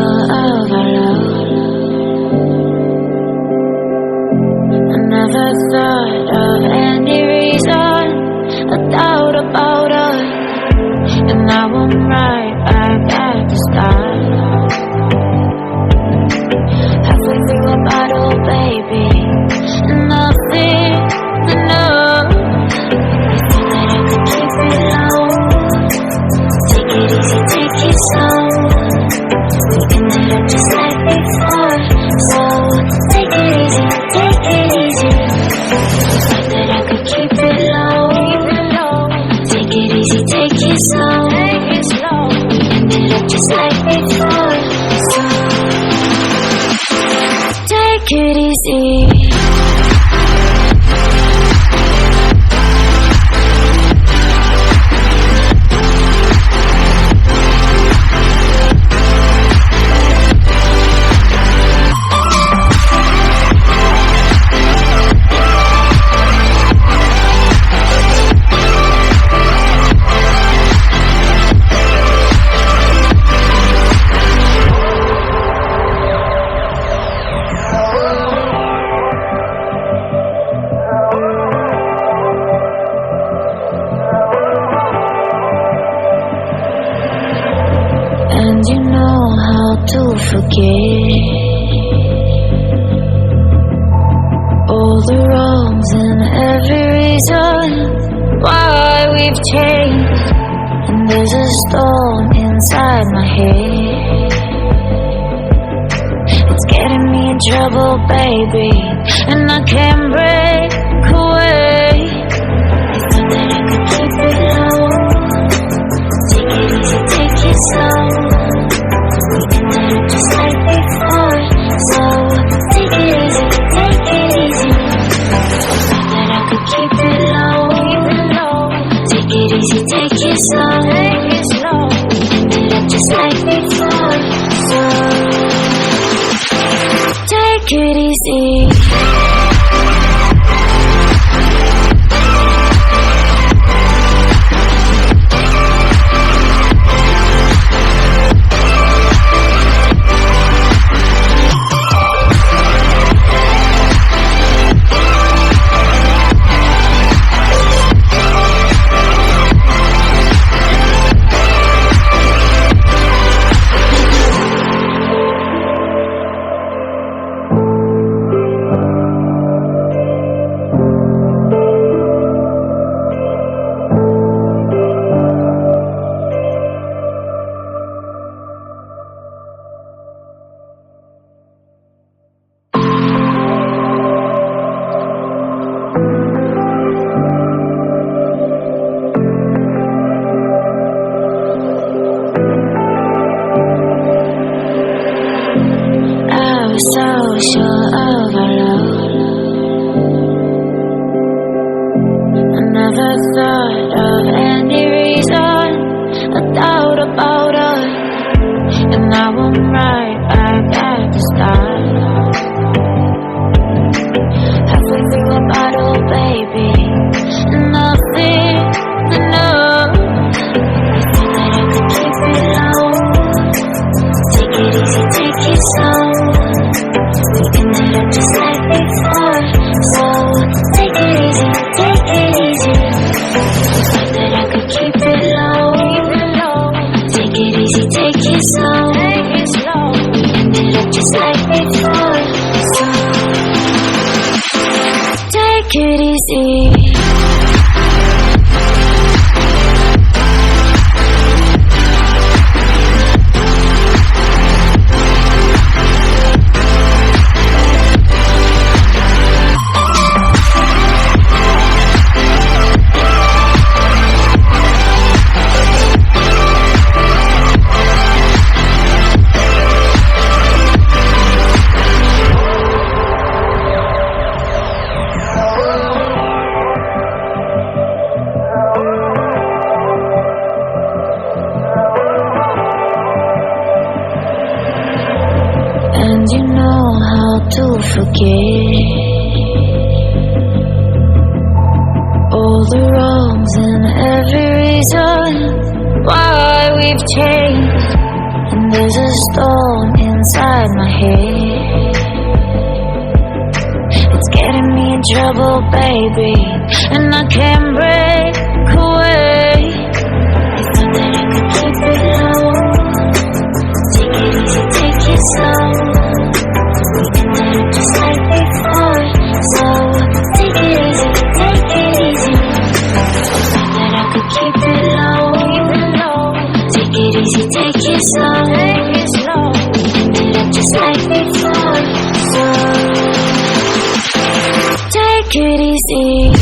sure of our love. I never thought of any reason, a doubt about us, and now I'm right back at the start. Halfway through a bottle, baby, nothing enough. I thought that I could keep it low. Take it easy, take it slow. We ended up just like before, so take it easy, take it easy. I thought that I could keep it low. Take it easy, take it slow. We ended up just like before, so take it easy. And you know how to forget all the wrongs and every reason why we've changed. And there's a storm inside my head, it's getting me in trouble, baby, and I can't break away. I thought that I could keep it low. Take it easy, take it slow. We ended up just like before, so take it easy, take it easy. I thought that I could keep it low. Take it easy, take it slow. We ended up just like before, so take it easy. So sure of our love. I never thought of any reason, a doubt about us, and now I'm right back at the start. Halfway through a bottle, baby, nothing enough. I thought that I could keep it low. Take it easy, take it slow. We ended up just like before, so take it easy, take it easy. I thought that I could keep it low. Take it easy, take it slow. We ended up just like before, so take it easy. And you know how to forget all the wrongs and every reason why we've changed. And There's a storm inside my head. It's getting me in trouble, baby, and I can't break away. You thought that I could keep it low. Take it easy, take it slow. We can do it just like before. So take it easy, take it easy. Thought that I could keep it low, keep it low. Take it easy, take it slow, take it slow. We can do it just like before. So take it easy.